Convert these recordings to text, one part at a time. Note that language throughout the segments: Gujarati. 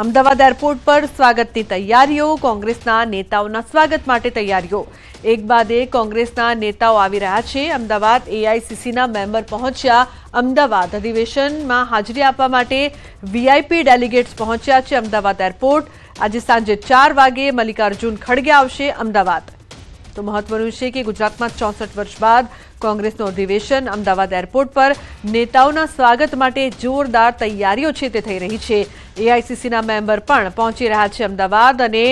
અમદાવાદ એરપોર્ટ પર સ્વાગતની તૈયારીઓ, કોંગ્રેસના નેતાઓના સ્વાગત માટે તૈયારીઓ એક બાદ એક કોંગ્રેસના નેતાઓ આવી રહ્યા છે। અમદાવાદ એઆઈસીસીના મેમ્બર પહોંચ્યા। અમદાવાદ અધિવેશનમાં હાજરી આપવા માટે વીઆઈપી ડેલિગેટ્સ પહોંચ્યા છે। અમદાવાદ એરપોર્ટ આજે સાંજે 4 વાગે મલ્લિકાર્જુન ખડગે આવશે અમદાવાદ। તો મહત્વનું છે કે ગુજરાતમાં 64 વર્ષ બાદ કોંગ્રેસનું અધિવેશન અમદાવાદ એરપોર્ટ પર નેતાઓના સ્વાગત માટે જોરદાર તૈયારીઓ છે તે થઈ રહી છે। એઆઈસીસીના મેમ્બર પણ પહોંચી રહ્યા છે અમદાવાદ અને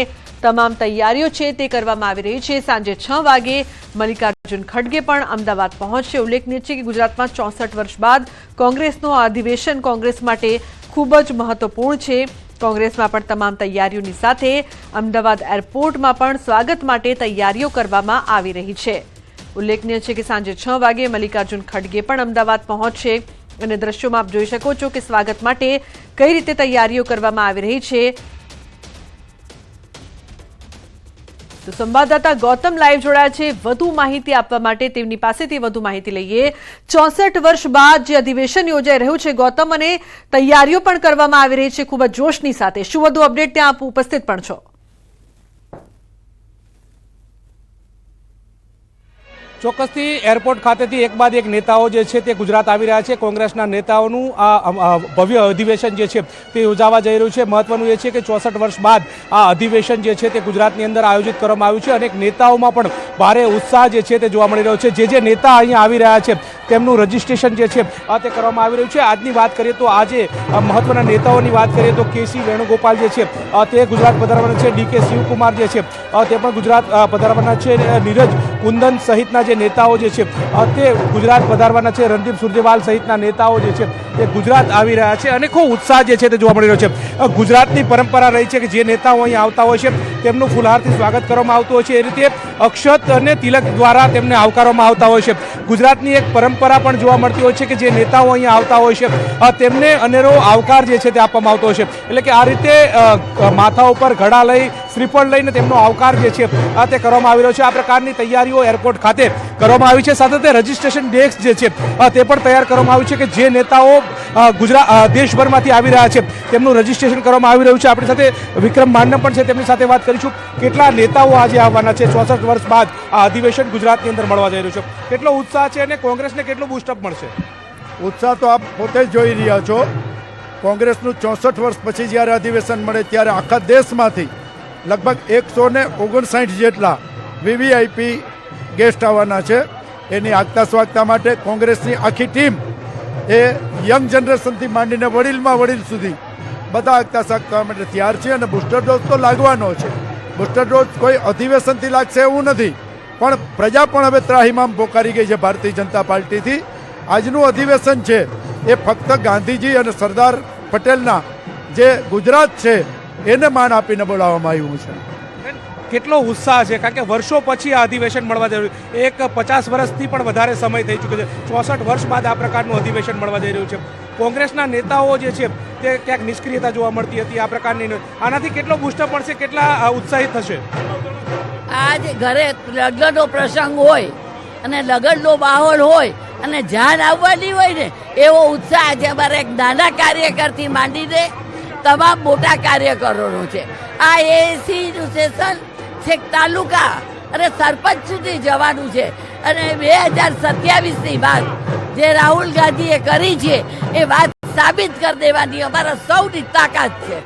તમામ તૈયારીઓ છે તે કરવામાં આવી રહી છે। સાંજે 6 વાગે મલ્લિકાર્જુન ખડગે પણ અમદાવાદ પહોંચશે। ઉલ્લેખનીય છે કે ગુજરાતમાં 64 વર્ષ બાદ કોંગ્રેસનું અધિવેશન કોંગ્રેસ માટે ખૂબ જ મહત્વપૂર્ણ છે। કોંગ્રેસમાં પણ તમામ તૈયારીઓની સાથે અમદાવાદ એરપોર્ટમાં પણ સ્વાગત માટે તૈયારીઓ કરવામાં આવી રહી છે। ઉલ્લેખનીય છે કે સાંજે 6 વાગે મલ્લિકાર્જુન ખડગે પણ અમદાવાદ પહોંચશે અને દ્રશ્યોમાં આપ જોઈ શકો છો કે સ્વાગત માટે કઈ રીતે તૈયારીઓ કરવામાં આવી રહી છે। તો સંવાદદાતા ગૌતમ લાઈવ જોડાયા છે વધુ માહિતી આપવા માટે, તેમની પાસેથી વધુ માહિતી લઈએ। 64 વર્ષ બાદ જે અધિવેશન યોજાઈ રહ્યું છે ગૌતમ, અને તૈયારીઓ પણ કરવામાં આવી રહી છે ખૂબ જ જોશની સાથે, શું વધુ અપડેટ ત્યાં આપ ઉપસ્થિત પણ છો? ચોક્કસથી એરપોર્ટ ખાતેથી એક બાદ એક નેતાઓ જે છે તે ગુજરાત આવી રહ્યા છે। કોંગ્રેસના નેતાઓનું આ ભવ્ય અધિવેશન જે છે તે યોજાવા જઈ રહ્યું છે। મહત્વનું એ છે કે 64 વર્ષ બાદ આ અધિવેશન જે છે તે ગુજરાતની અંદર આયોજિત કરવામાં આવ્યું છે। અનેક નેતાઓમાં પણ ભારે ઉત્સાહ જે છે તે જોવા મળી રહ્યો છે। જે નેતા અહીંયા આવી રહ્યા છે તેમનું રજીસ્ટ્રેશન જે છે તે કરવામાં આવી રહ્યું છે। આજની વાત કરીએ તો આજે મહત્વના નેતાઓની વાત કરીએ તો કેસી વેણુગોપાલ જે છે તે ગુજરાત પધારવાના છે। ડીકે શિવકુમાર જે છે તે પણ ગુજરાત પધારવાના છે। નીરજ કુંદન સહિતના જે નેતાઓ જે છે તે ગુજરાત પધારવાના છે। રણદીપ સુરજેવાલ સહિતના નેતાઓ જે છે તે ગુજરાત આવી રહ્યા છે અને ખૂબ ઉત્સાહ જે છે તે જોવા મળી રહ્યો છે। ગુજરાતની પરંપરા રહી છે કે જે નેતાઓ અહીં આવતા હોય છે તેમનું ફુલહારથી સ્વાગત કરવામાં આવતું હોય છે। એ રીતે અક્ષત અને તિલક દ્વારા તેમને આવકારવામાં આવતા હોય છે। ગુજરાતની એક પરંપરા પણ જોવા મળતી હોય છે કે જે નેતાઓ અહીંયા આવતા હોય છે તેમને અનેરો આવકાર જે છે તે આપવામાં આવતો હોય છે। એટલે કે આ રીતે માથા ઉપર ઘડા લઈ શ્રીફળ લઈને તેમનો આવકાર જે છે તે કરવામાં આવી રહ્યો છે। આ પ્રકારની તૈયારીઓ એરપોર્ટ ખાતે કરવામાં આવી છે। સાથે રજીસ્ટ્રેશન ડેસ્ક જે છે તે પણ તૈયાર કરવામાં આવ્યું છે કે જે નેતાઓ દેશભરમાંથી આવી રહ્યા છે તેમનું રજીસ્ટ્રેશન કરવામાં આવી રહ્યું છે। આપણી સાથે વિક્રમ માંડમ પણ છે, તેમની સાથે વાત કરીશું। કેટલા નેતાઓ આજે આવવાના છે 64 વર્ષ બાદ આ અધિવેશન ગુજરાતની અંદર મળવા જઈ રહ્યું છે? કેટલો ઉત્સાહ છે અને કોંગ્રેસને કેટલું બૂસ્ટઅપ મળશે? ઉત્સાહ તો આપ પોતે જ જોઈ રહ્યા છો। કોંગ્રેસનું 64 વર્ષ પછી જ્યારે અધિવેશન મળે ત્યારે આખા દેશમાંથી લગભગ 159 જેટલા વીવીઆઈપી ગેસ્ટ આવવાના છે। એની આગતા સ્વાગતા માટે કોંગ્રેસની આખી ટીમ એ યંગ જનરેશનથી માંડીને વડીલમાં વડીલ સુધી બધા આગતા સ્વાગતા માટે તૈયાર છે અને બુસ્ટર ડોઝ તો લાગવાનો છે। બુસ્ટર ડોઝ કોઈ અધિવેશનથી લાગશે એવું નથી, પણ પ્રજા પણ હવે ત્રાહિમામ પોકારી ગઈ છે ભારતીય જનતા પાર્ટીથી। આજનું અધિવેશન છે એ ફક્ત ગાંધીજી અને સરદાર પટેલના જે ગુજરાત છે એને માન આપીને બોલાવવામાં આવ્યું છે। કેટલો ઉત્સાહ છે, કારણ કે વર્ષો પછી આ અધિવેશન મળવા જઈ રહ્યું છે। એક 50 વર્ષથી પણ વધારે સમય થઈ ચૂક્યો છે। 64 વર્ષ બાદ આ પ્રકારનું અધિવેશન મળવા જઈ રહ્યું છે। કોંગ્રેસના નેતાઓ જે છે તે ક્યાંક નિષ્ક્રિયતા જોવા મળતી હતી। આ પ્રકારની આનાથી કેટલો બૂસ્ટઅપ મળશે, કેટલા ઉત્સાહિત થશે? આજ ઘરે લગ્નનો પ્રસંગ હોય અને લગ્નનો માહોલ હોય અને જાન આવવાની હોય ને એવો ઉત્સાહ આજે અમારા એક નાના કાર્યકરથી માંડીને તમામ મોટા કાર્યકરોનો છે। આ એસીનું સેશન છેક તાલુકા અને સરપંચ સુધી જવાનું છે અને 2027ની વાત જે રાહુલ ગાંધીએ કરી છે એ વાત સાબિત કરી દેવાની અમારા સૌની તાકાત છે।